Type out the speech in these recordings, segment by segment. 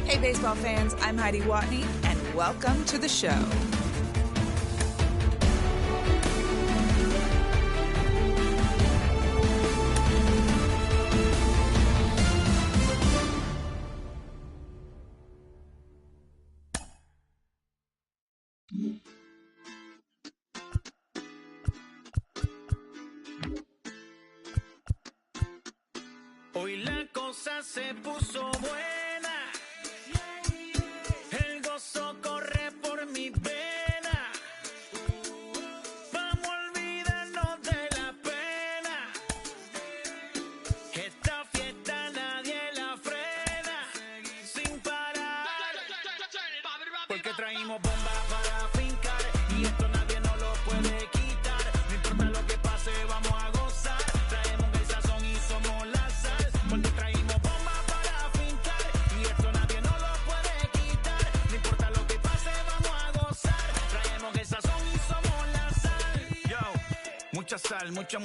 Hey, baseball fans, I'm Heidi Watney, and welcome to the show. Hoy la cosa se puso buena, el gozo corre por mi vena, vamos a olvidarnos de la pena, esta fiesta nadie la frena, sin parar, porque traímos bombas para fincar, y esto nadie nos lo puede quitar, no importa lo que pase vamos a gozar, traemos el sazón y somos la sal. Porque traímos bombas para fincar y esto nadie nos lo puede quitar. No importa lo que pase, vamos a gozar. Traemos el sazón y somos la sal. Yo, mucha sal, mucha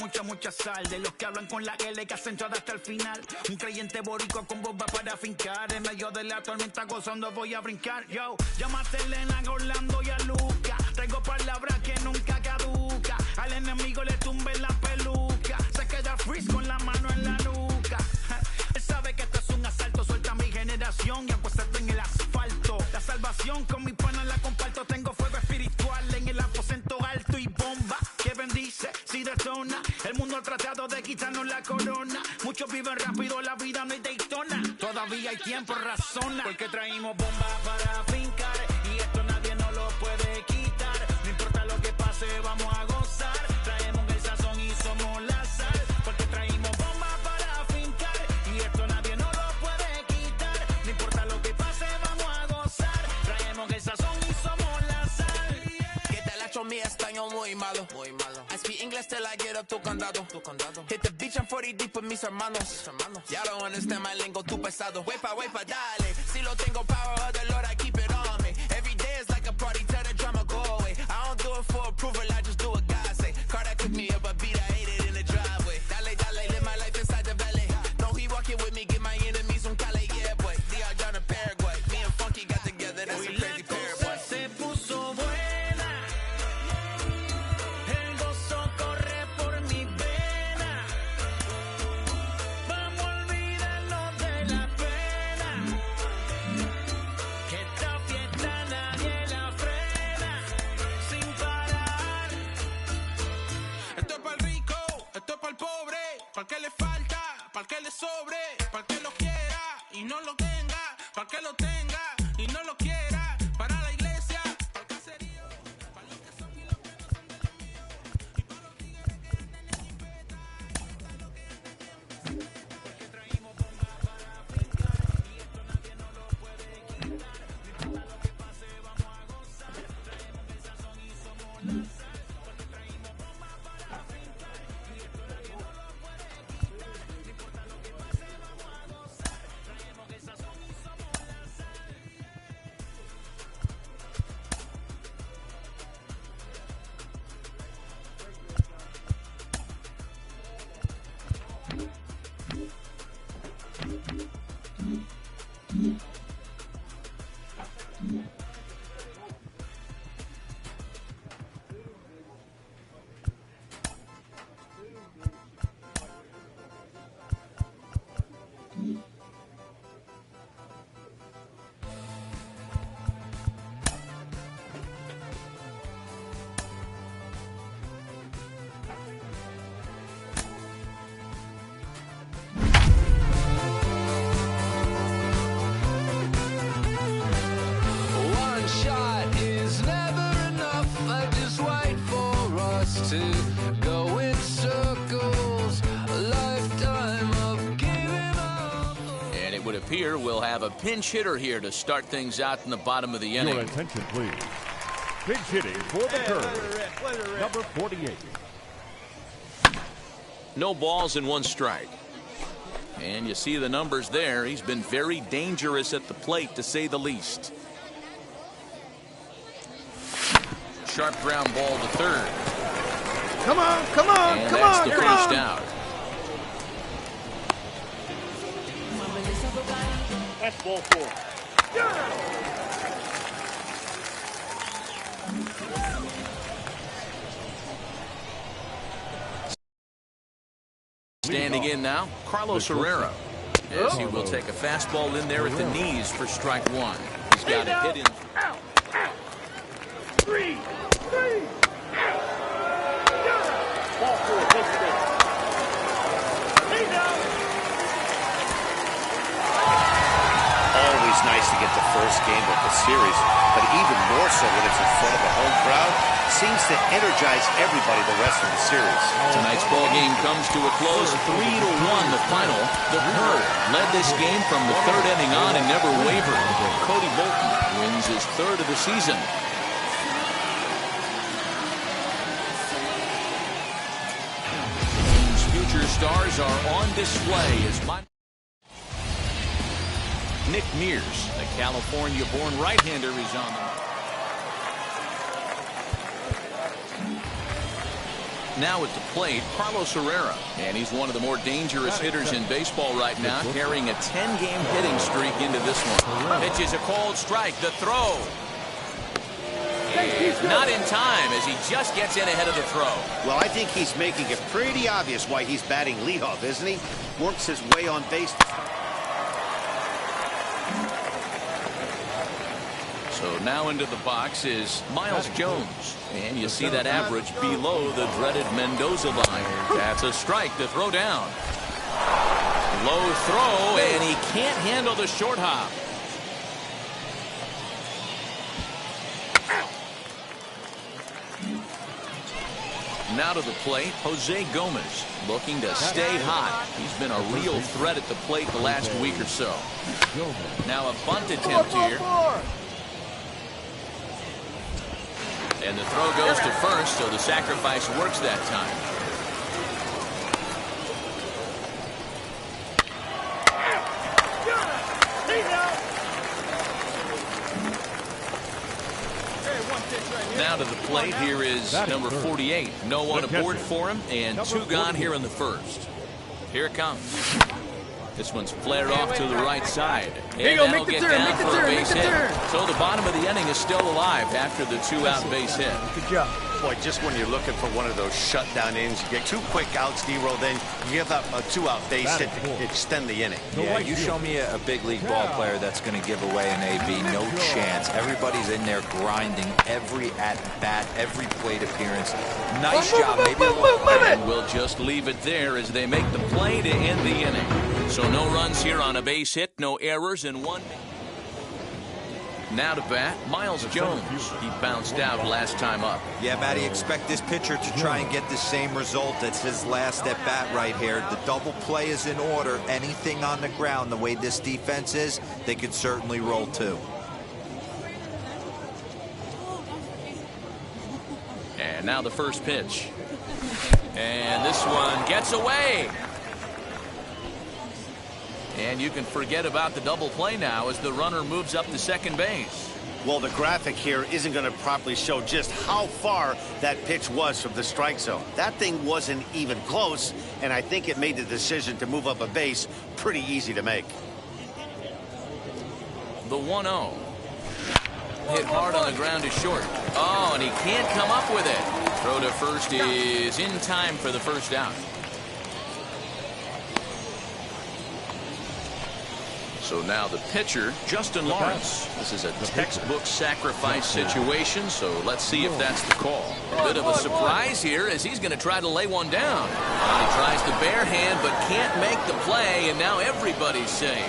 sal. De los que hablan con la L que hacen hasta el final. Un creyente boricua con bombas para fincar. En medio de la tormenta gozando voy a brincar. Yo, llámate a Elena, a Orlando y a Luca. Traigo palabras que nunca caduca. Al enemigo le tumbe la peluca. Se queda freeze con la mano en la nuca. Él sabe que esto es un asalto, suelta mi generación y acuéstate en el asfalto. La salvación con mi pana la comparto, tengo fuego espiritual en el aposento alto y bomba que bendice si detona. El mundo ha tratado de quitarnos la corona, muchos viven rápido, la vida no es Daytona. Todavía hay tiempo, razona, porque traímos bombas para fincar y esto nadie nos lo puede quitar. No importa lo que pase, vamos a gozar. Traemos el sazón y somos la sal, porque traímos bombas para fincar y esto nadie nos lo puede quitar. No importa lo que pase, vamos a gozar. Traemos el sazón y somos la sal. Que te la echo mi español muy malo. I speak English till I get up tu condado. Hit the beach, I'm 40 deep with mis hermanos. Ya don't understand my lingo, tu pesado. Wepa, dale. Si lo tengo power of the Lord, I keep it on me. Every day is like a party, tell the drama go away. I don't do it for approval, I just do what God say. Car that cook me up a beat, I ate it in the driveway. Dale, live my life inside the valley. No, he walking with me, get my enemies un cale, yeah, boy. DR down in Paraguay. Me and Funky got together, that's a crazy pair, boy. Se puso buena, el gozo corre por mi vena, vamos a olvidarnos de la pena, esta fiesta nadie la frena, sin parar. Esto es para el rico, esto es para el pobre, para el que le falta, para el que le sobre, para el que lo quiera y no lo tenga, para el que lo tenga y no lo quiera, para la iglesia, para el caserío, para los que son y los que no son de la mía, y para los tigres que tienen la jipeta, Porque traímos bombas para fincar y esto nadie nos lo puede quitar. No importa lo que pase, vamos a gozar. Traemos el sazón y somos la sal. Porque traímos bombas para fincar y esto nadie nos lo puede quitar. No importa lo que pase, vamos a gozar. Traemos el sazón y somos la sal. One shot is never enough. I just wait for us to go in circles. A lifetime of giving up. And it would appear we'll have a pinch hitter here to start things out in the bottom of the inning. Your attention, please. Pinch hitting for the Cubs, number 48. No balls and one strike. And you see the numbers there. He's been very dangerous at the plate, to say the least. Sharp ground ball to third. Come on, And that's the first out. That's ball four. Standing in now, Carlos Herrera, as he will take a fastball in there at the knees for strike one. He's got a hit in. Always nice to get the first game of the series, but even more so when it's in front of a home crowd. Seems to energize everybody the rest of the series. Tonight's ball game comes to a close, 3-1 the final. The Herd led this game from the third inning on and never wavered. Cody Bolton wins his third of the season. The team's future stars are on display as Nick Mears, the California-born right-hander, is on the. Now at the plate, Carlos Herrera, and he's one of the more dangerous hitters in baseball right now, carrying a 10-game hitting streak into this one. Pitch is a called strike. The throw is not in time as he just gets in ahead of the throw. Well, I think he's making it pretty obvious why he's batting leadoff, isn't he? Works his way on base. So now into the box is Miles Jones. And you see that average below the dreaded Mendoza line. That's a strike to throw down. Low throw, and he can't handle the short hop. Now to the plate, Jose Gomez, looking to stay hot. He's been a real threat at the plate the last week or so. Now a bunt attempt here. And the throw goes to first, so the sacrifice works that time. Now to the plate, here is number 48. No one aboard for him, and two gone here in the first. Here it comes. This one's flared off to the right side. And that'll get down for a base hit. So the bottom of the inning is still alive after the two-out base hit. Good job. Boy, just when you're looking for one of those shutdown innings, you get two quick outs, D-roll, then you give up a two-out base hit to extend the inning. Yeah, you show me a big league ball player that's going to give away an AB. No chance. Everybody's in there grinding every at-bat, every plate appearance. Nice job. Maybe and we'll just leave it there as they make the play to end the inning. So no runs here on a base hit, no errors, and one. Now to bat, Miles Jones. He bounced out last time up. Yeah, Matty, expect this pitcher to try and get the same result as his last at bat right here. The double play is in order. Anything on the ground, the way this defense is, they could certainly roll too. And now the first pitch. And this one gets away. And you can forget about the double play now as the runner moves up to second base. Well, the graphic here isn't going to properly show just how far that pitch was from the strike zone. That thing wasn't even close, and I think it made the decision to move up a base pretty easy to make. The 1-0. Hit hard on the ground is short. Oh, and he can't come up with it. Throw to first is in time for the first out. So now the pitcher, Justin Lawrence. This is a textbook sacrifice situation, so let's see if that's the call. A bit of a surprise here as he's going to try to lay one down. He tries the bare hand but can't make the play, and now everybody's safe.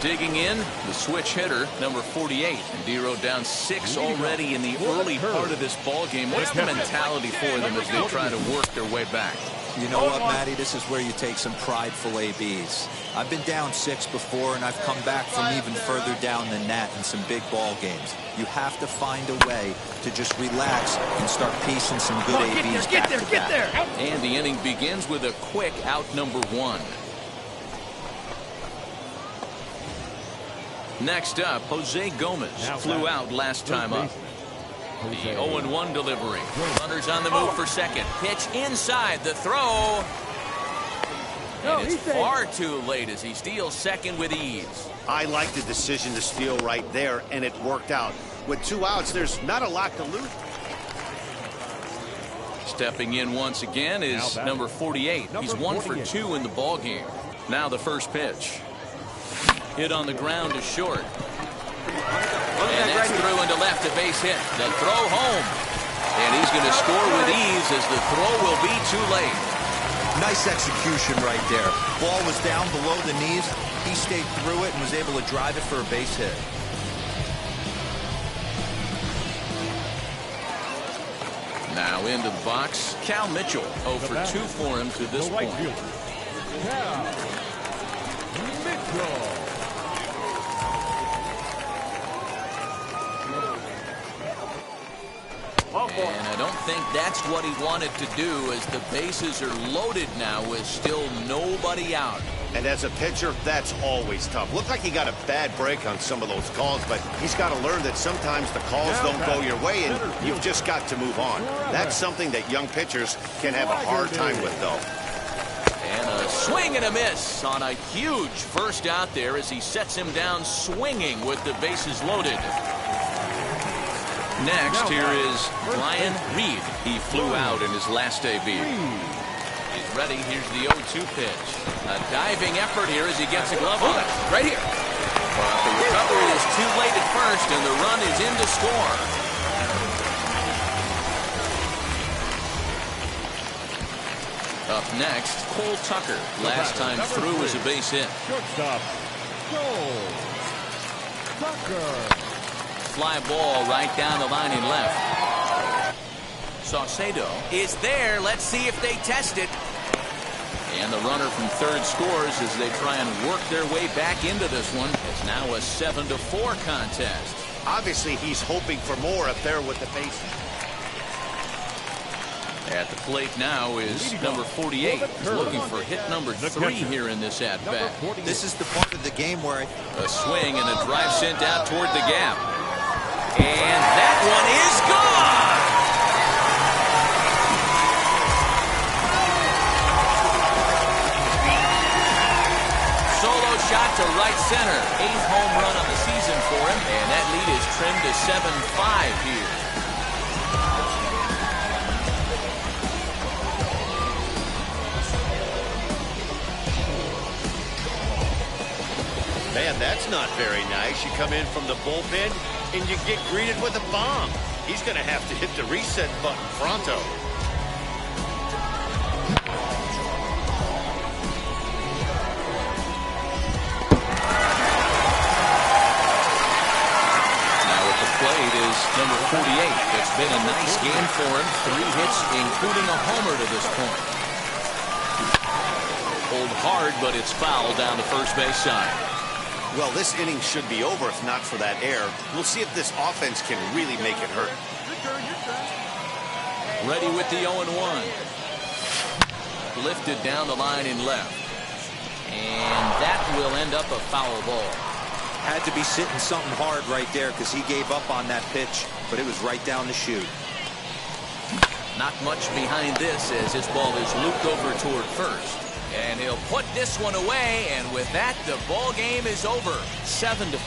Digging in, the switch hitter, number 48. And D-Row down 6 already in the early part of this ball game. What's the mentality for them as they try to work their way back? You know what, Matty? This is where you take some prideful ABs. I've been down 6 before, and I've come back from even further down than that in some big ball games. You have to find a way to just relax and start piecing some good ABs back to back. And the inning begins with a quick out number 1. Next up, Jose Gomez flew out last time up. The 0-1 delivery. Runners on the move for second. Pitch inside the throw. And it's far too late as he steals second with ease. I like the decision to steal right there, and it worked out. With 2 outs, there's not a lot to lose. Stepping in once again is number 48. He's 1 for 2 in the ball game. Now the first pitch. Hit on the ground to short. And that's through into left, a base hit. The throw home. And he's going to score with ease as the throw will be too late. Nice execution right there. Ball was down below the knees. He stayed through it and was able to drive it for a base hit. Now into the box, Cal Mitchell. 0 for 2 for him to this point. Cal Mitchell. And I don't think that's what he wanted to do, as the bases are loaded now with still nobody out. And as a pitcher, that's always tough. Looked like he got a bad break on some of those calls, but he's got to learn that sometimes the calls don't go your way, and you've just got to move on. That's something that young pitchers can have a hard time with, though. And a swing and a miss on a huge first out there as he sets him down swinging with the bases loaded. Next, here is Brian Reed. He flew out in his last AB. He's ready. Here's the 0-2 pitch. A diving effort here as he gets a glove on it. Right here. But the recovery is too late at first, and the run is in to score. Up next, Cole Tucker. Last time through was a base hit. Shortstop, Cole Tucker. Fly ball right down the line and left. Saucedo is there. Let's see if they test it. And the runner from third scores as they try and work their way back into this one. It's now a 7-4 contest. Obviously, he's hoping for more up there with the base. At the plate now is number 48. He's looking for hit number 3 here in this at-bat. This is the part of the game where A swing and a drive sent out toward the gap. And that one is gone! Solo shot to right center. 8th home run on the season for him, and that lead is trimmed to 7-5 here. Man, that's not very nice. You come in from the bullpen and you get greeted with a bomb. He's going to have to hit the reset button pronto. Now at the plate is number 48. It's been a nice game for him. 3 hits, including a homer to this point. Pulled hard, but it's foul down the first base side. Well, this inning should be over if not for that error. We'll see if this offense can really make it hurt. Ready with the 0-1. Lifted down the line and left. And that will end up a foul ball. had to be sitting something hard right there because he gave up on that pitch, but it was right down the chute. Not much behind this as his ball is looped over toward first. And he'll put this one away, and with that, the ball game is over. 7-5,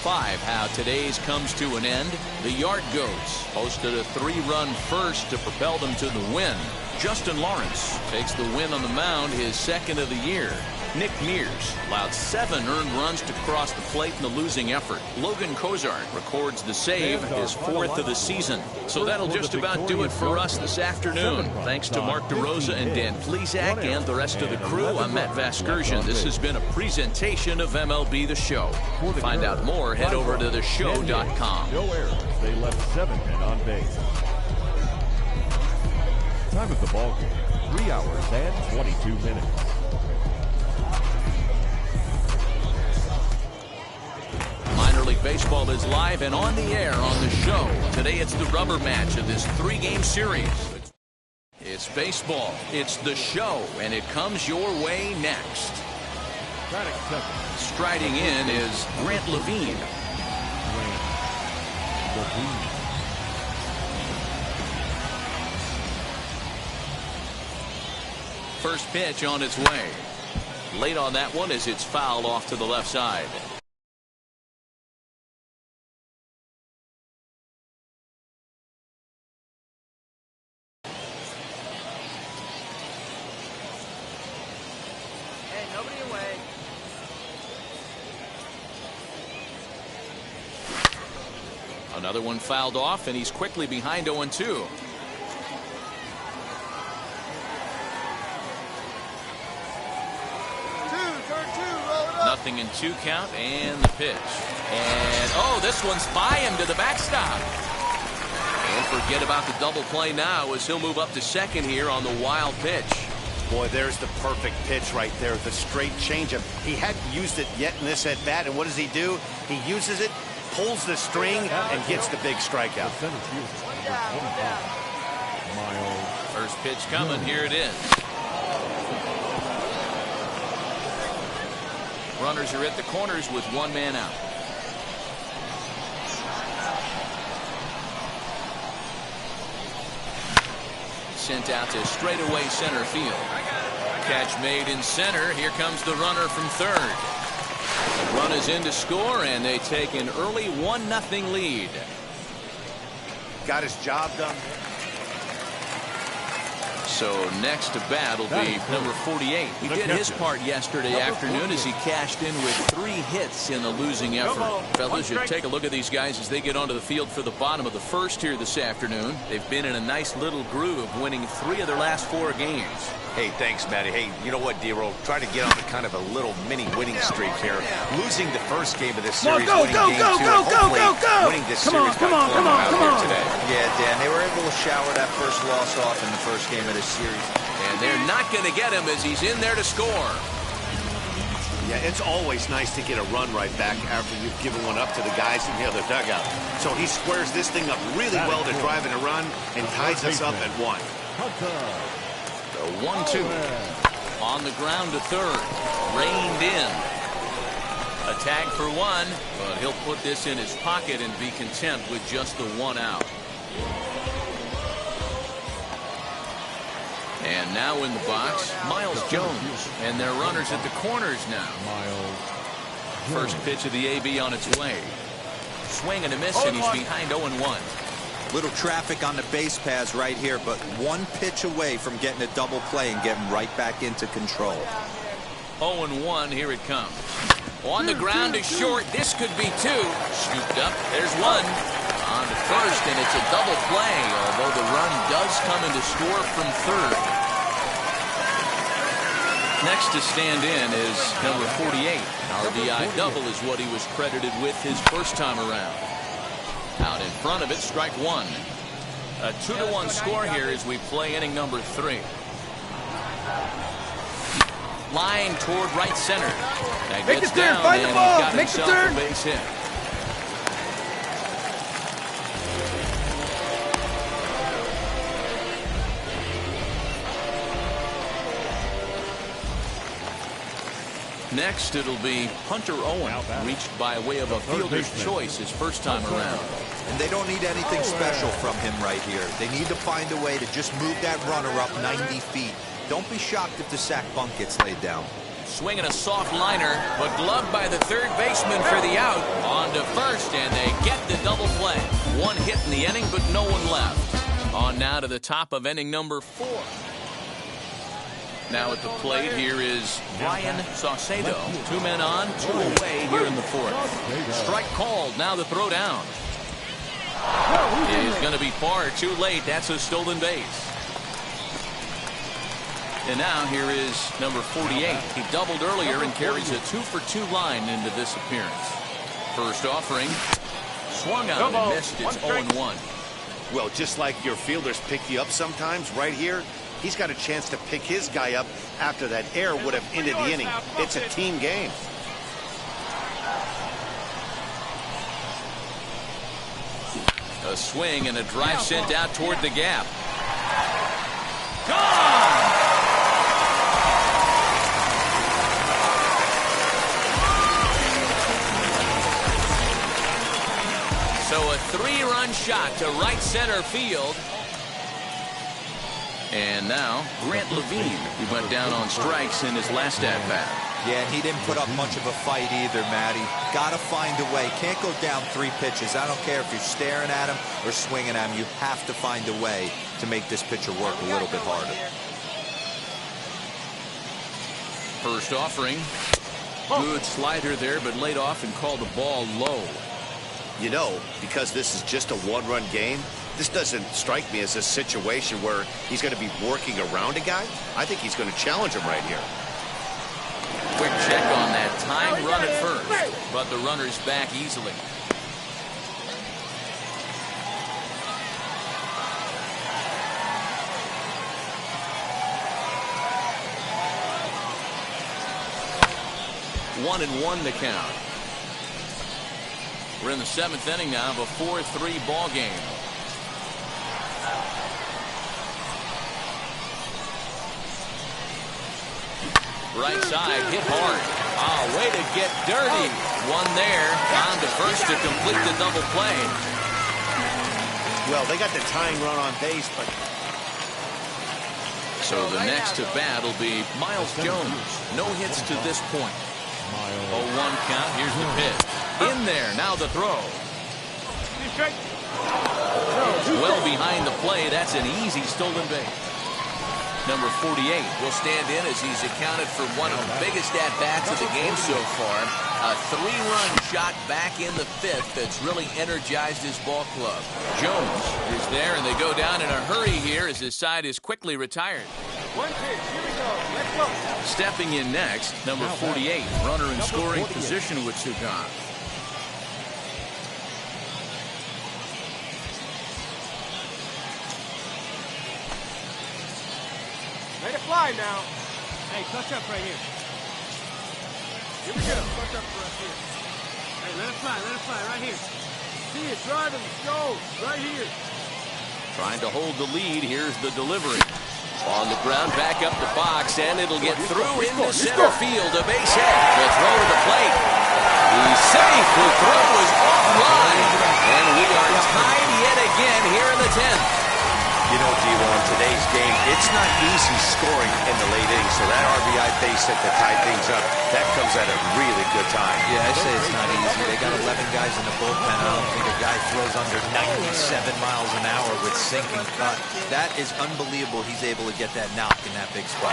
how today's comes to an end. The Yard Goats posted a 3-run first to propel them to the win. Justin Lawrence takes the win on the mound, his second of the year. Nick Mears allowed 7 earned runs to cross the plate in the losing effort. Logan Kozart records the save, his 4th of the season. So that'll just about do it for us this afternoon. Thanks to Mark DeRosa and Dan Plesac and the rest of the crew. I'm Matt Vasgersian. This has been a presentation of MLB The Show. To find out more, head over to theshow.com. No errors. They left 7 men on base. Time of the ball game, 3 hours and 22 minutes. Minor League Baseball is live and on the air on the show. Today it's the rubber match of this 3-game series. It's baseball, it's the show, and it comes your way next. Striding in is Grant Levine. First pitch on its way. Late on that one as it's fouled off to the left side. Hey, nobody away. Another one fouled off, and he's quickly behind 0-2. Nothing in 2 count, and the pitch. And, oh, this one's by him to the backstop. And forget about the double play now as he'll move up to second here on the wild pitch. Boy, there's the perfect pitch right there, the straight changeup. He hadn't used it yet in this at-bat, and what does he do? He uses it, pulls the string, and gets the big strikeout. First pitch coming, here it is. Runners are at the corners with 1 man out. Sent out to straightaway center field. Catch made in center. Here comes the runner from third. The run is in to score, and they take an early 1-0 lead. Got his job done. So next to bat will be number 48. He did his part yesterday afternoon as he cashed in with 3 hits in the losing effort. Fellas, you take a look at these guys as they get onto the field for the bottom of the first here this afternoon. They've been in a nice little groove, winning 3 of their last 4 games. Hey, thanks, Matty. Hey, you know what, D-Roll? Try to get on kind of a little mini winning streak here. Losing the first game of this series, winning game 2, winning this series by 4 out here today. Yeah, Dan, they were able to shower that first loss off in the first game of this series. And they're not going to get him as he's in there to score. Yeah, it's always nice to get a run right back after you've given one up to the guys in the other dugout. So he squares this thing up really well to drive in a run and ties us up at 1. The 1-2 on the ground to third, reined in. A tag for 1, but he'll put this in his pocket and be content with just the 1 out. And now in the box, Miles Jones, and their runners at the corners now. First pitch of the AB on its way. Swing and a miss, and he's behind 0-1. Little traffic on the base paths right here, but 1 pitch away from getting a double play and getting right back into control. 0-1, here it comes. On the ground to short, this could be 2. Scooped up, there's 1. On to first, and it's a double play, although the run does come in to score from third. Next to stand in is number 48. RBI double is what he was credited with his first time around. Out in front of it, strike 1. A 2-1 score here as we play inning number 3. Line toward right center. That gets down, and he's got himself a base hit. Next, it'll be Hunter Owen, reached by way of a fielder's choice his first time around. And they don't need anything special from him right here. They need to find a way to just move that runner up 90 feet. Don't be shocked if the sac bunt gets laid down. Swinging a soft liner, but gloved by the third baseman for the out. On to first, and they get the double play. 1 hit in the inning, but no one left. On now to the top of inning number 4. Now at the plate here is Ryan Saucedo. 2 men on, 2 away here in the 4th. Strike called, now the throw down. It is going to be far too late. That's a stolen base. And now here is number 48. He doubled earlier and carries a 2-for-2 line into this appearance. First offering, swung out and missed. It's 0-1. Well, just like your fielders pick you up sometimes, right here, he's got a chance to pick his guy up after that error would have ended the inning. It's a team game. A swing and a drive sent out toward the gap. Gone! So a 3-run shot to right center field. And now Grant Levine, he went down on strikes in his last at-bat. Yeah, and he didn't put up much of a fight either, Matty. Got to find a way. Can't go down 3 pitches. I don't care if you're staring at him or swinging at him. You have to find a way to make this pitcher work a little bit harder. First offering. Good slider there, but laid off and called the ball low. You know, because this is just a one-run game, this doesn't strike me as a situation where he's going to be working around a guy. I think he's going to challenge him right here. Quick check on that time run at first, but the runner's back easily. One and one to count. We're in the 7th inning now of a 4-3 ball game. Right side, hit hard. Oh, way to get dirty. One there, on to first to complete the double play. Well, they got the tying run on base, but... So the next to bat will be Miles Jones. No hits to this point. 0-1 count, here's the pitch. In there, now the throw. Well behind the play, that's an easy stolen base. Number 48 will stand in as he's accounted for one of the biggest at-bats of the game so far. A 3-run shot back in the 5th that's really energized his ball club. Jones is there, and they go down in a hurry here as his side is quickly retired. One pitch, here we go. Let's go. Stepping in next, number 48, runner in scoring position with Sugan. Let it fly now. Hey, touch up right here. Here we go. Touch up for us here. Hey, let it fly right here. See it, drive him, go, right here. Trying to hold the lead, here's the delivery. On the ground, back up the box, and it'll get through into center field. A base hit. The throw to the plate. He's safe. The throw is offline. And we are tied yet again here in the 10th. You know, D-Ron, in today's game, it's not easy scoring in the late innings, so that RBI base hit to tie things up, that comes at a really good time. Yeah, I say it's not easy. They got 11 guys in the bullpen. I don't think a guy throws under 97 miles an hour with sinking cut. That is unbelievable. He's able to get that knock in that big spot.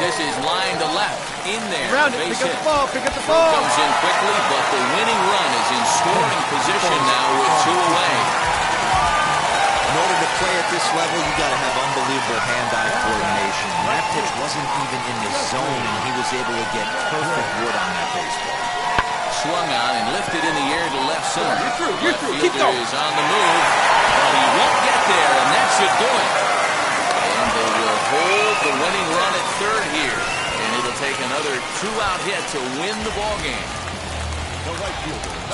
This is line to left. In there. Around it, pick up the ball, pick up the ball. Comes in quickly, but the winning run is in scoring position now with 2 away. In order to play at this level, you got to have unbelievable hand-eye coordination. That pitch wasn't even in the zone, and he was able to get perfect wood on that baseball. Swung on and lifted in the air to left center. You're through. Keep going. Is on the move, but he won't get there, and that should do it. And they will hold the winning run at third here, and it'll take another 2-out hit to win the ball game.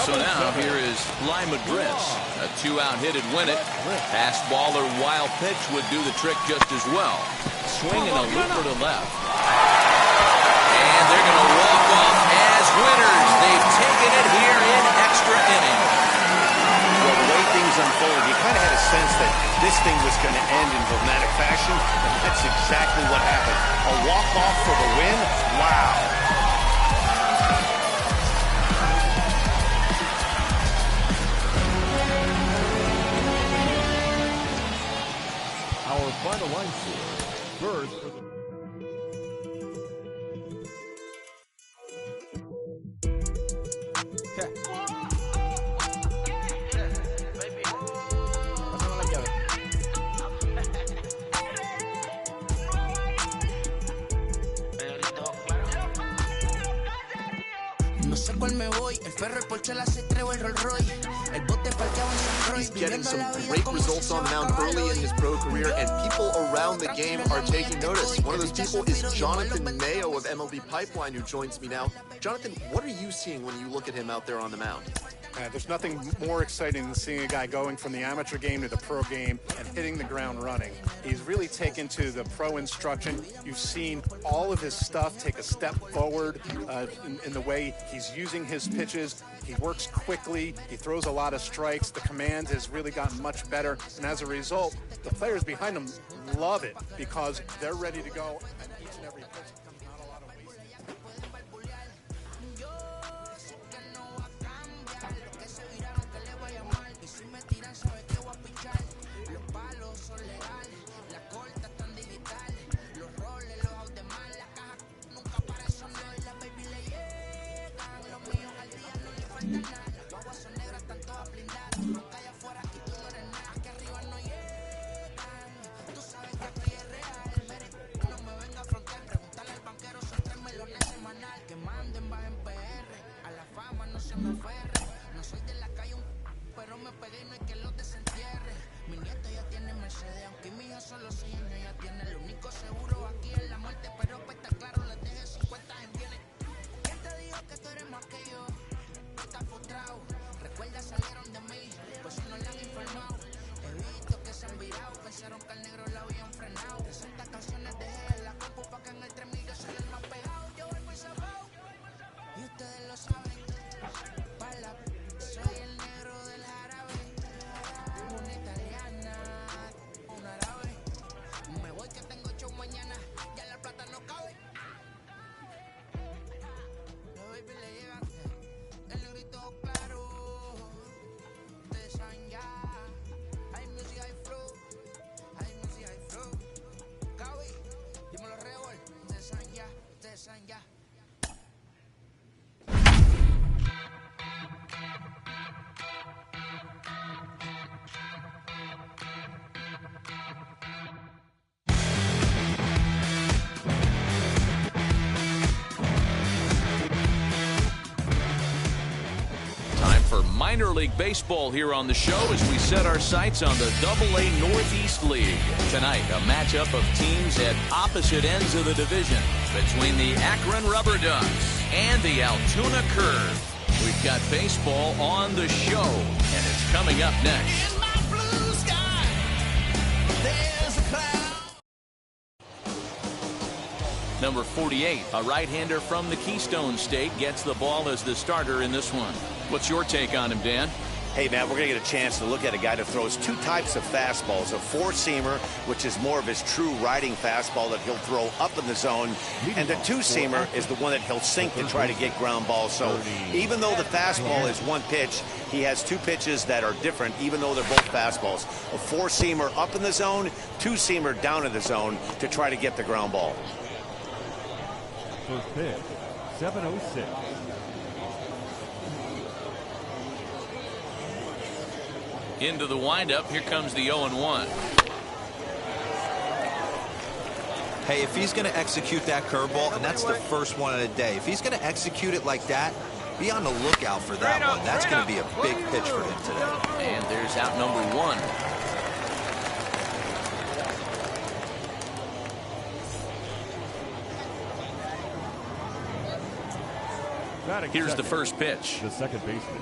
So now here is Lima Driss. A 2-out hit would win it. Fastball or wild pitch would do the trick just as well. Swinging a looper to left. And they're going to walk off as winners. They've taken it here in extra innings. Well, the way things unfolded, you kind of had a sense that this thing was going to end in dramatic fashion, and that's exactly what happened. A walk-off for the win? Wow. Our final line score. First for the... No sé cuál me voy, el ferro, el Porsche, la C3 o el Rolls Royce. El bote parqueado en San Roy. He's getting some great results on the mound early in his pro career, and people around the game are taking notice. One of those people is Jonathan Mayo of MLB Pipeline, who joins me now. Jonathan, what are you seeing when you look at him out there on the mound? There's nothing more exciting than seeing a guy going from the amateur game to the pro game and hitting the ground running. He's really taken to the pro instruction. You've seen all of his stuff take a step forward in the way he's using his pitches. He works quickly. He throws a lot of strikes. The command has really gotten much better. And as a result, the players behind him love it because they're ready to go. And each and every pitch comes not a lot of wasting. For minor league baseball here on the show as we set our sights on the AA Northeast League. Tonight, a matchup of teams at opposite ends of the division between the Akron Rubber Ducks and the Altoona Curve. We've got baseball on the show, and it's coming up next. Number 48, a right-hander from the Keystone State, gets the ball as the starter in this one. What's your take on him, Dan? Hey, man, we're going to get a chance to look at a guy that throws two types of fastballs. A four-seamer, which is more of his true riding fastball that he'll throw up in the zone. And the two-seamer is the one that he'll sink to try to get ground balls. So even though the fastball is one pitch, he has two pitches that are different, even though they're both fastballs. A four-seamer up in the zone, two-seamer down in the zone to try to get the ground ball. First pitch, 7:06. Into the windup, here comes the 0-1. Hey, if he's going to execute that curveball, and that's the first one of the day, if he's going to execute it like that, be on the lookout for that one. That's going to be a big pitch for him today. And there's out number one. Here's the first pitch. The second baseman,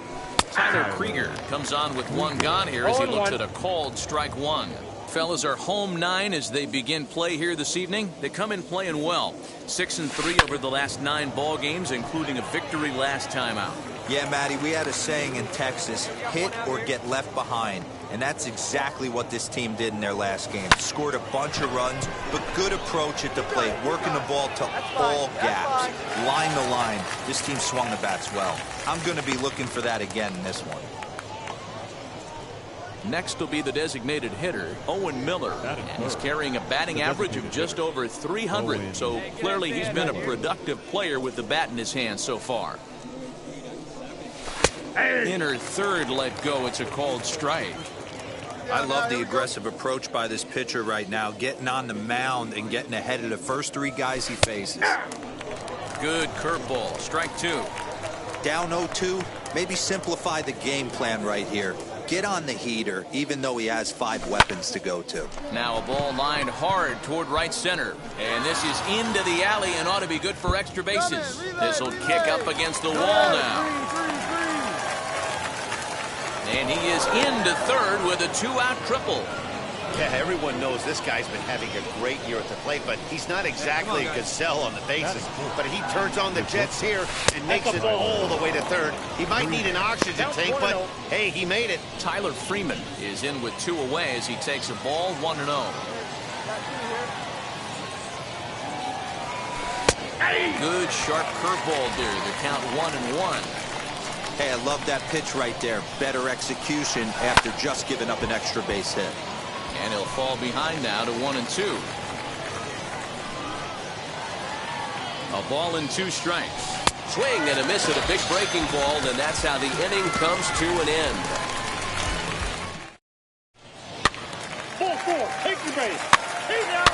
Tyler Krieger comes on with one gone here as he looks at a called strike one. Fellas are home 9 as they begin play here this evening. They come in playing well. 6-3 over the last 9 ball games, including a victory last time out. Yeah, Matty, we had a saying in Texas, hit or get left behind. And that's exactly what this team did in their last game. Scored a bunch of runs, but good approach at the plate, working the ball to all gaps. Line to line, this team swung the bats well. I'm going to be looking for that again in this one. Next will be the designated hitter, Owen Miller. And he's carrying a batting average of just over 300. So clearly he's been a productive player with the bat in his hand so far. Inner third let go. It's a called strike. I love the aggressive approach by this pitcher right now, getting on the mound and getting ahead of the first 3 guys he faces. Good curveball. Strike 2. Down 0-2, maybe simplify the game plan right here. Get on the heater, even though he has 5 weapons to go to. Now a ball lined hard toward right center. And this is into the alley and ought to be good for extra bases. This will kick up against the wall now. And he is into third with a 2-out triple. Yeah, everyone knows this guy's been having a great year at the plate, but he's not exactly a gazelle on the bases. But he turns on the jets here and makes it all the way to third. He might need an oxygen tank, but hey, he made it. Tyler Freeman is in with 2 away as he takes a ball 1-0. Good sharp curveball there. The count 1-1. Hey, I love that pitch right there. Better execution after just giving up an extra base hit. And he'll fall behind now to 1-2. A ball and 2 strikes. Swing and a miss at a big breaking ball, and that's how the inning comes to an end. 4-4, take your base. Hey now.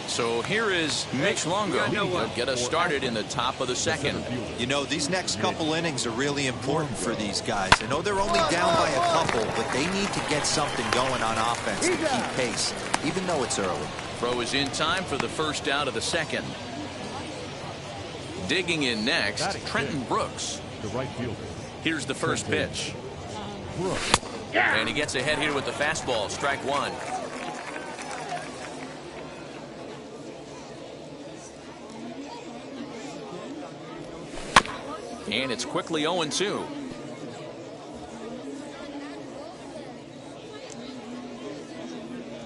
So here is Mitch Longo. He'll get us started in the top of the second. You know, these next couple innings are really important for these guys. I know they're only down by a couple, but they need to get something going on offense to keep pace, even though it's early. Throw is in time for the first out of the second. Digging in next, Trenton Brooks. The right fielder, Here's the first pitch. And he gets ahead here with the fastball. Strike one. And it's quickly 0-2.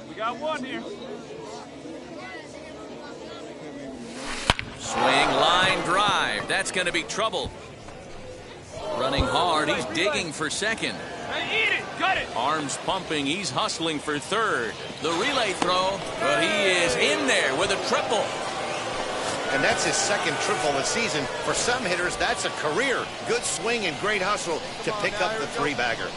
We got one here. Swing, line drive. That's going to be trouble. Running hard. He's digging for second. Hey, eat it. Got it. Arms pumping. He's hustling for third. The relay throw. But he is in there with a triple. And that's his second triple of the season. For some hitters, that's a career. Good swing and great hustle to pick up the three-bagger.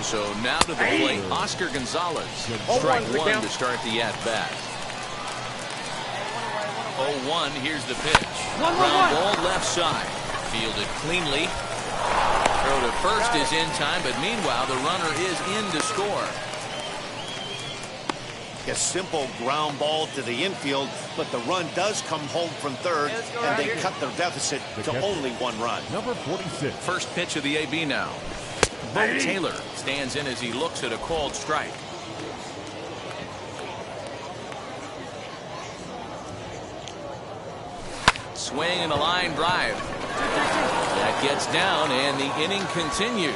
So now to the plate, Oscar Gonzalez. Strike one to start the at-bat. 0-1, here's the pitch. Ground ball left side. Fielded cleanly. Throw to first is in time, but meanwhile, the runner is in to score. A simple ground ball to the infield, but the run does come home from third, and they cut their deficit to only one run. Number 46. First pitch of the AB now. Bo Taylor stands in as he looks at a called strike. Swing and a line drive. That gets down, and the inning continues.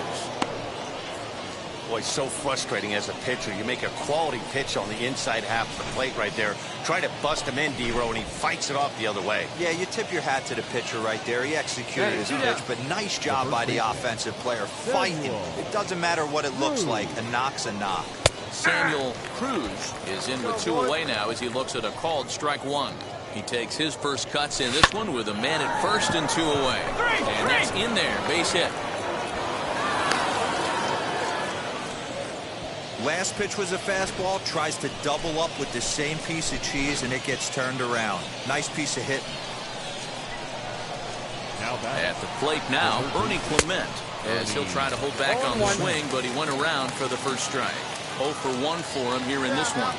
Boy, so frustrating as a pitcher. You make a quality pitch on the inside half of the plate right there. Try to bust him in, D-Row, and he fights it off the other way. Yeah, you tip your hat to the pitcher right there. He executed his pitch, but nice job by the offensive player fighting. It doesn't matter what it looks like. A knock's a knock. Samuel Cruz is in with two away now as he looks at a called strike one. He takes his first cuts in this one with a man at first and two away. And that's in there. Base hit. Last pitch was a fastball, tries to double up with the same piece of cheese, and it gets turned around. Nice piece of hit. At the plate now, Ernie Clement, as he'll try to hold back on the swing, but he went around for the first strike. 0 for 1 for him here in this one.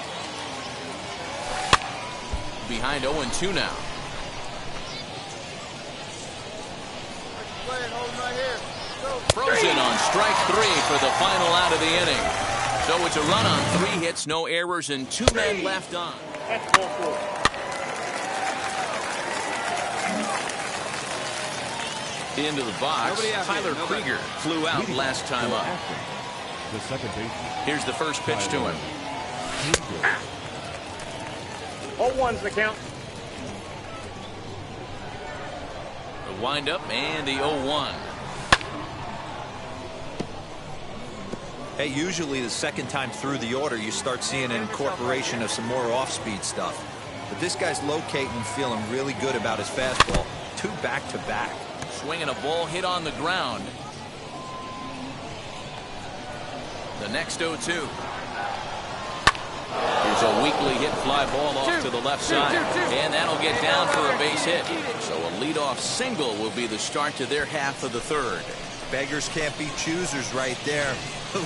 Behind 0-2 now. Frozen on strike three for the final out of the inning. So it's a run on 3 hits, no errors, and 2 men left on. Into the box, Tyler Krieger flew out last time up. The second baseman. Here's the first pitch to him. 0-1's the count. The windup and the 0-1. Hey, usually the second time through the order, you start seeing an incorporation of some more off-speed stuff. But this guy's locating and feeling really good about his fastball. 2 back-to-back. Swinging a ball hit on the ground. The next 0-2. Here's a weakly hit fly ball off to the left side. And that'll get down for a base hit. So a leadoff single will be the start to their half of the third. Beggars can't be choosers right there.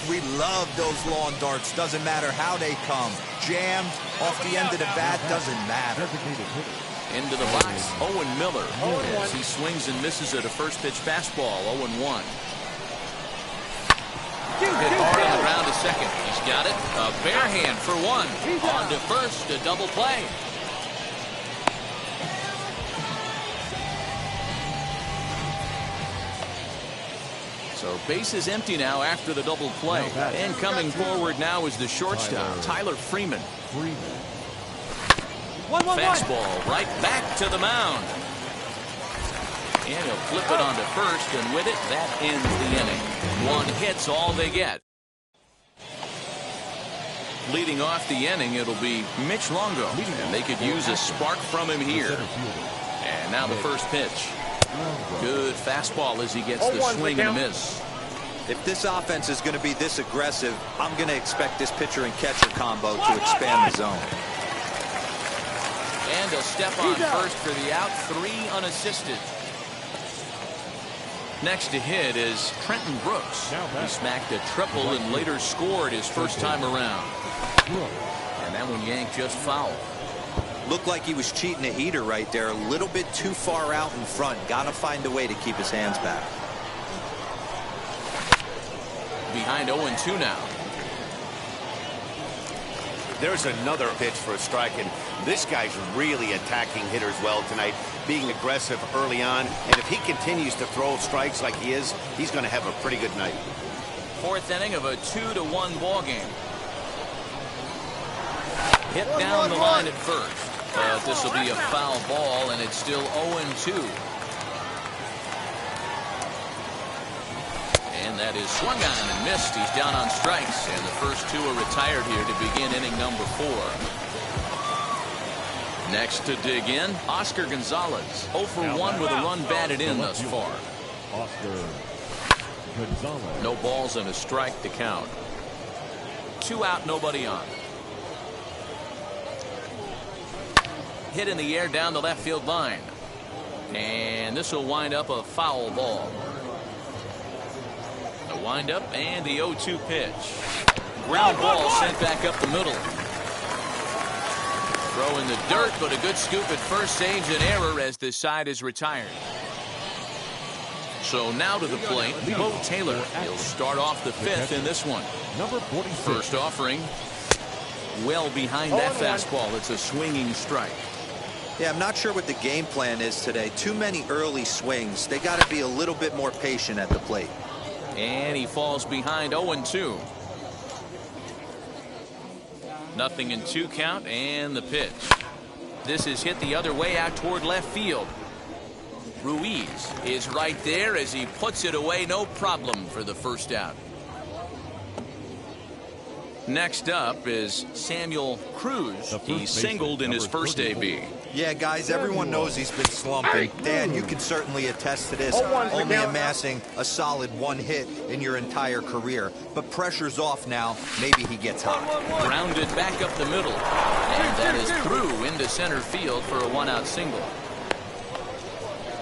We love those lawn darts. Doesn't matter how they come. Jammed, off the end of the bat, doesn't matter. Into the box, Owen Miller. As he swings and misses at a first pitch fastball, 0-1. Hit hard on the ground to second. He's got it. A bare hand for one. On to first, a double play. So base is empty now after the double play. And coming forward now is the shortstop, Tyler Freeman. Fastball right back to the mound. And he'll flip it onto first, and with it, that ends the inning. 1 hit's all they get. Leading off the inning, it'll be Mitch Longo, and they could use a spark from him here. And now the first pitch. Good fastball as he gets the swing and a miss. If this offense is going to be this aggressive, I'm going to expect this pitcher and catcher combo to expand the zone. And a step on first for the out, 3 unassisted. Next to hit is Trenton Brooks. He smacked a triple and later scored his first time around. And that one yanked just foul. Looked like he was cheating a heater right there. A little bit too far out in front. Got to find a way to keep his hands back. Behind 0-2 now. There's another pitch for a strike, and this guy's really attacking hitters well tonight, being aggressive early on. And if he continues to throw strikes like he is, he's going to have a pretty good night. Fourth inning of a 2-1 ball game. Hit down the line at first. But this will be a foul ball, and it's still 0-2. And that is swung on and missed. He's down on strikes, and the first two are retired here to begin inning number 4. Next to dig in, Oscar Gonzalez. 0 for 1 with a run batted in thus far. Oscar Gonzalez. No balls and a strike to count. 2 out, nobody on. Hit in the air down the left field line. And this will wind up a foul ball. The windup and the 0-2 pitch. Ground ball sent back up the middle. Throw in the dirt, but a good scoop at first saves an error as this side is retired. So now to the plate, Bo Taylor. He'll start off the 5th in this one. Number 46. First offering. Well behind that fastball. It's a swinging strike. Yeah, I'm not sure what the game plan is today. Too many early swings. They got to be a little bit more patient at the plate. And he falls behind 0-2. Nothing in 2 count, and the pitch. This is hit the other way out toward left field. Ruiz is right there as he puts it away, no problem for the first out. Next up is Samuel Cruz. He singled in his first AB. Yeah, guys, everyone knows he's been slumping. Dan, you can certainly attest to this, only amassing a solid 1 hit in your entire career. But pressure's off now. Maybe he gets hot. Grounded back up the middle. And that is through into center field for a 1-out single.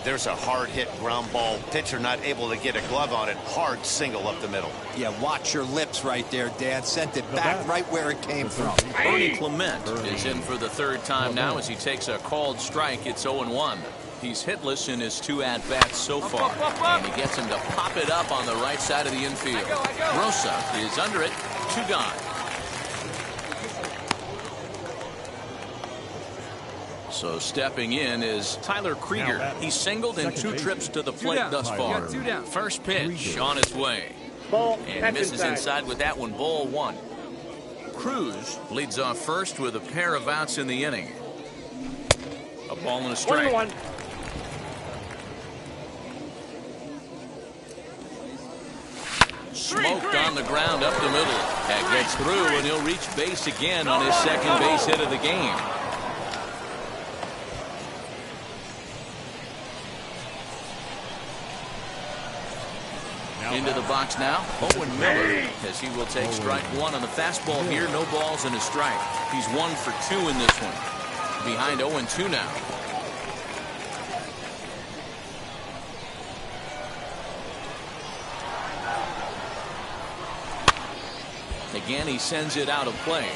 There's a hard hit ground ball. Pitcher not able to get a glove on it. Hard single up the middle. Yeah, watch your lips right there, Dan. Sent it back right where it came from. Bernie Clement is in for the 3rd time now as he takes a called strike. It's 0-1. He's hitless in his 2 at-bats so far. And he gets him to pop it up on the right side of the infield. Rosa is under it. 2 gone. So stepping in is Tyler Krieger. He's singled in 2 trips to the plate thus far. First pitch on its way. And misses inside with that one. Ball 1. Cruz leads off first with a pair of outs in the inning. A ball and a strike. Smoked on the ground up the middle. That gets through, and he'll reach base again on his 2nd base hit of the game. Into the box now, Owen Miller, as he will take strike 1 on the fastball here. No balls and a strike. He's 1 for 2 in this one. Behind 0-2 now. Again, he sends it out of play.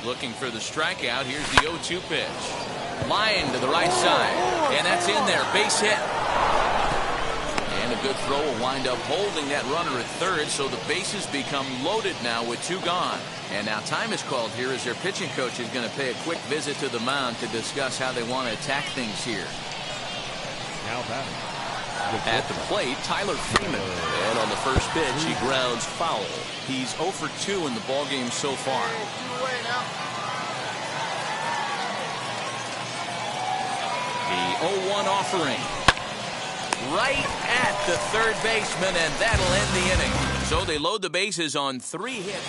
Looking for the strikeout. Here's the 0-2 pitch. Line to the right side. And that's in there. Base hit. And a good throw will wind up holding that runner at third, so the bases become loaded now with 2 gone. And now time is called here as their pitching coach is going to pay a quick visit to the mound to discuss how they want to attack things here. Now batting. At the plate, Tyler Freeman. And on the first pitch, he grounds foul. He's 0 for 2 in the ballgame so far. The 0-1 offering. Right at the third baseman, and that'll end the inning. So they load the bases on 3 hits.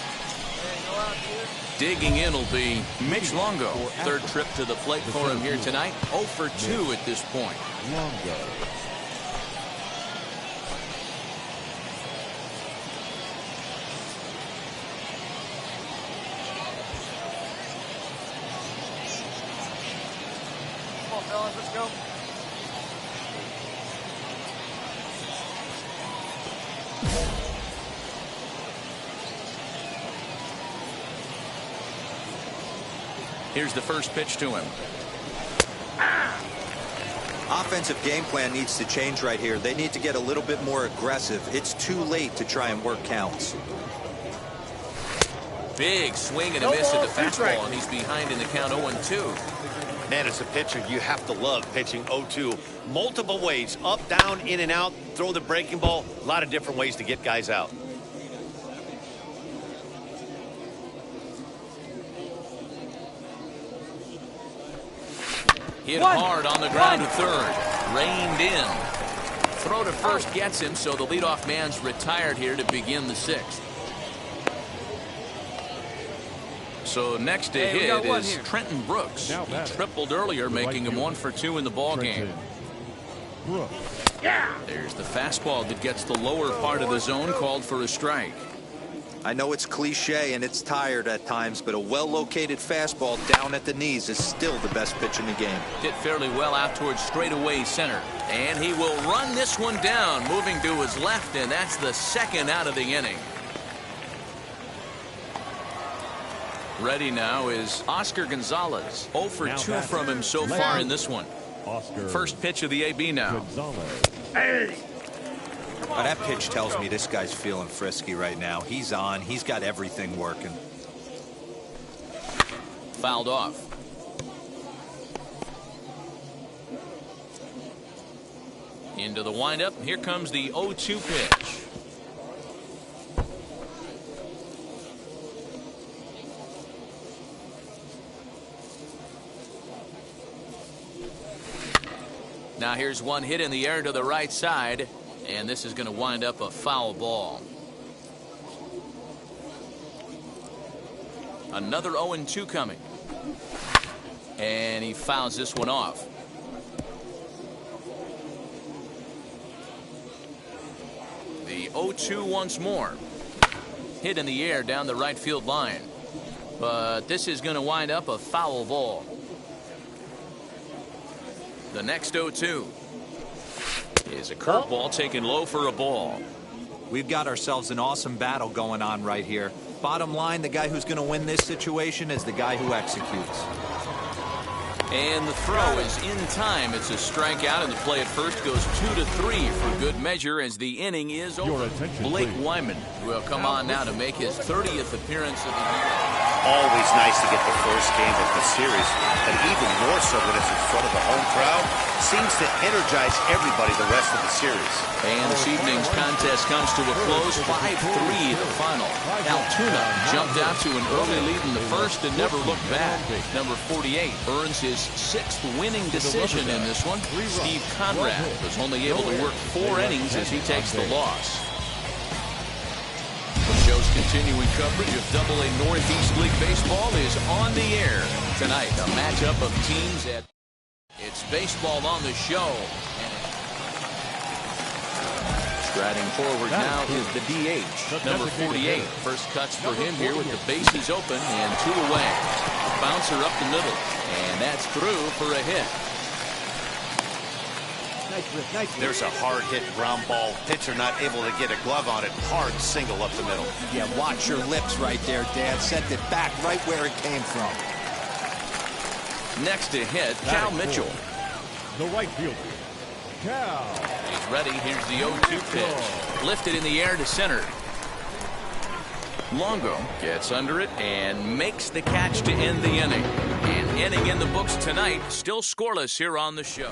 Digging in will be Mitch Longo. Third trip to the plate for him here tonight. 0 for 2 at this point. Longo. Come on, fellas, let's go. Here's the first pitch to him. Offensive game plan needs to change right here. They need to get a little bit more aggressive. It's too late to try and work counts. Big swing and a miss at the fastball, and he's behind in the count 0-2. Man, as a pitcher, you have to love pitching 0-2. Multiple ways, up, down, in and out, throw the breaking ball. A lot of different ways to get guys out. Hit hard on the ground to third. Reined in. Throw to first gets him, so the leadoff man's retired here to begin the 6th. So next to hit is Trenton Brooks. He tripled earlier, making him 1 for 2 in the ballgame. There's the fastball that gets the lower part of the zone, called for a strike. I know it's cliche and it's tired at times, but a well-located fastball down at the knees is still the best pitch in the game. Hit fairly well out towards straightaway center. And he will run this one down, moving to his left, and that's the 2nd out of the inning. Ready now is Oscar Gonzalez. 0 for 2 from him so far in this one. First pitch of the AB now. Hey! But that pitch tells me this guy's feeling frisky right now. He's on. He's got everything working. Fouled off. Into the windup. Here comes the 0-2 pitch. Now here's one hit in the air to the right side. And this is going to wind up a foul ball. Another 0-2 coming. And he fouls this one off. The 0-2 once more. Hit in the air down the right field line. But this is going to wind up a foul ball. The next 0-2 is a curveball taken low for a ball. We've got ourselves an awesome battle going on right here. Bottom line, the guy who's going to win this situation is the guy who executes. And the throw is in time. It's a strikeout, and the play at first goes 2-3 for good measure as the inning is over. Blake Wyman will come on now to make his 30th appearance of the year. Always nice to get the first game of the series, but even more so when it's in front of the home crowd. Seems to energize everybody the rest of the series. And this evening's contest comes to a close, 5-3 the final. Altoona jumped out to an early lead in the first and never looked back. Number 48 earns his 6th winning decision in this one. Steve Conrad was only able to work 4 innings as he takes the loss. The show's continuing coverage of AA Northeast League Baseball is on the air. Tonight, a matchup of teams at It's Baseball on the Show. Striding forward now is the DH, number 48. First cuts for him here with the bases open and 2 away. Bouncer up the middle, and that's through for a hit. There's a hard-hit ground ball. Pitcher not able to get a glove on it. Hard single up the middle. Yeah, watch your lips right there, Dad. Sent it back right where it came from. Next to hit, Cal Mitchell. The right fielder, Cal. He's ready. Here's the 0-2 pitch. Lifted in the air to center. Longo gets under it and makes the catch to end the inning. And inning in the books tonight, still scoreless here on the show.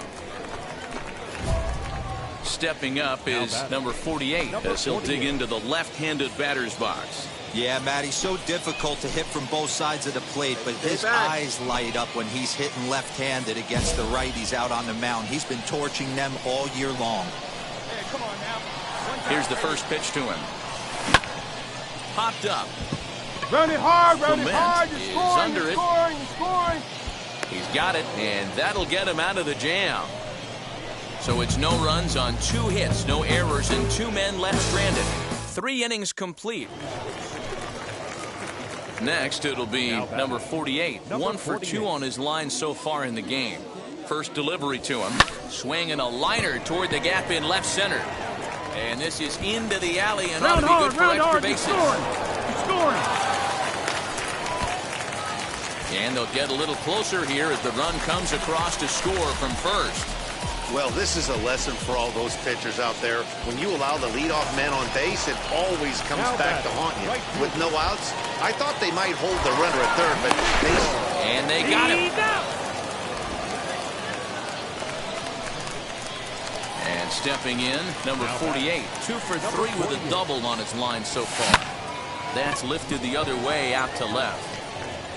Stepping up is number 48 as he'll dig into the left-handed batter's box. Yeah, Matty, so difficult to hit from both sides of the plate, but his eyes light up when he's hitting left-handed against the righties out on the mound. He's been torching them all year long. Hey, come on now. Here's the first pitch to him. Popped up. Run it hard, Clement You're is scoring, under you're it. scoring, you're scoring. He's got it, and that'll get him out of the jam. So it's no runs on 2 hits, no errors, and 2 men left stranded. 3 innings complete. Next, it'll be number 48. 1 for 2 on his line so far in the game. First delivery to him. Swinging a liner toward the gap in left center. And this is into the alley and ought to be good for extra bases. Scoring. And they'll get a little closer here as the run comes across to score from first. Well, this is a lesson for all those pitchers out there. When you allow the leadoff man on base, it always comes back to haunt you. With no outs, I thought they might hold the runner at third, but and they got him. And stepping in, number 48, 2 for 3 with a double on his line so far. That's lifted the other way out to left.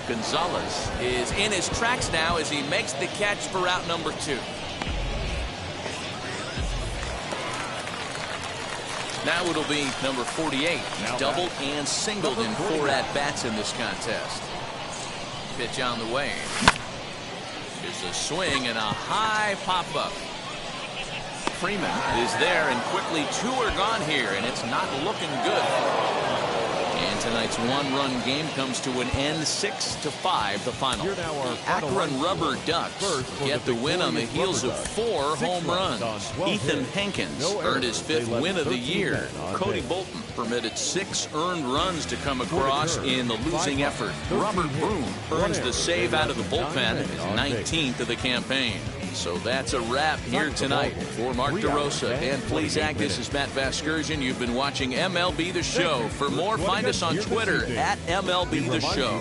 Gonzalez is in his tracks now as he makes the catch for out number 2. Now it'll be number 48. He's doubled and singled in 4 at-bats in this contest. Pitch on the way. Here's a swing and a high pop-up. Freeman is there, and quickly 2 are gone here, and it's not looking good. And tonight's 1-run game comes to an end, 6-5, the final. The Akron Rubber Ducks get the win on the heels of 4 home runs. Ethan Hankins earned his 5th win of the year. Cody Bolton permitted 6 earned runs to come across in the losing effort. Robert Broom earns the save out of the bullpen, his 19th of the campaign. So that's a wrap here tonight. For Mark DeRosa and Please Act, this is Matt Vasgersian. You've been watching MLB The Show. For more, find us on Twitter at MLB The Show.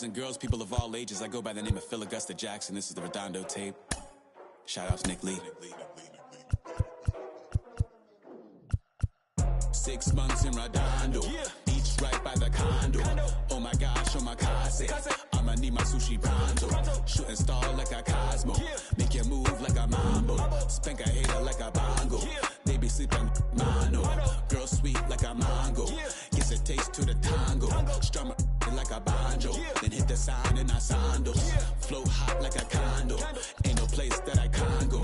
and girls, people of all ages. I go by the name of Phil Augusta Jackson. This is the Redondo tape. Shout out to Nick Lee. 6 months in Redondo, beach right by the condo. Oh my gosh, oh my casa, I'ma need my sushi pronto. Shooting star like a Cosmo, make you move like a mambo. Spank a hater like a bongo, they be sleeping mano. Girl sweet like a mango, gets a taste to the tango. Strum it like a banjo, then hit the sign in our sandals. Float hot like a condo, ain't no place that I can't go.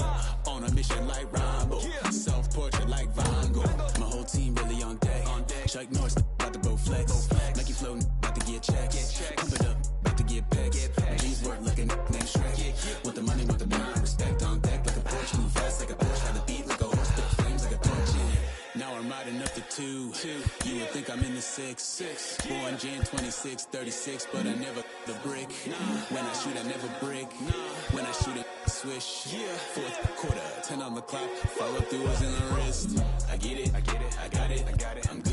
On a mission like Rambo, self-portrait like Van Gogh. My whole team really on deck. Chuck Norris about to bow flex. Nike floating, about to get checks. Pump it up, about to get pecs. My jeans work like a name Shrek. Want the money, want the pound. Respect on deck like a Porsche. Move fast like a Porsche. Ride the beat like a horse. Spit flames like a torch. Now I'm riding up the 2. You would think I'm in the 6. Born Jan 26, 36, but I never the brick. When I shoot, I never break. When I shoot it, swish. Fourth quarter, 10 on the clock. Follow through was in the wrist. I get it, I got it, I'm good.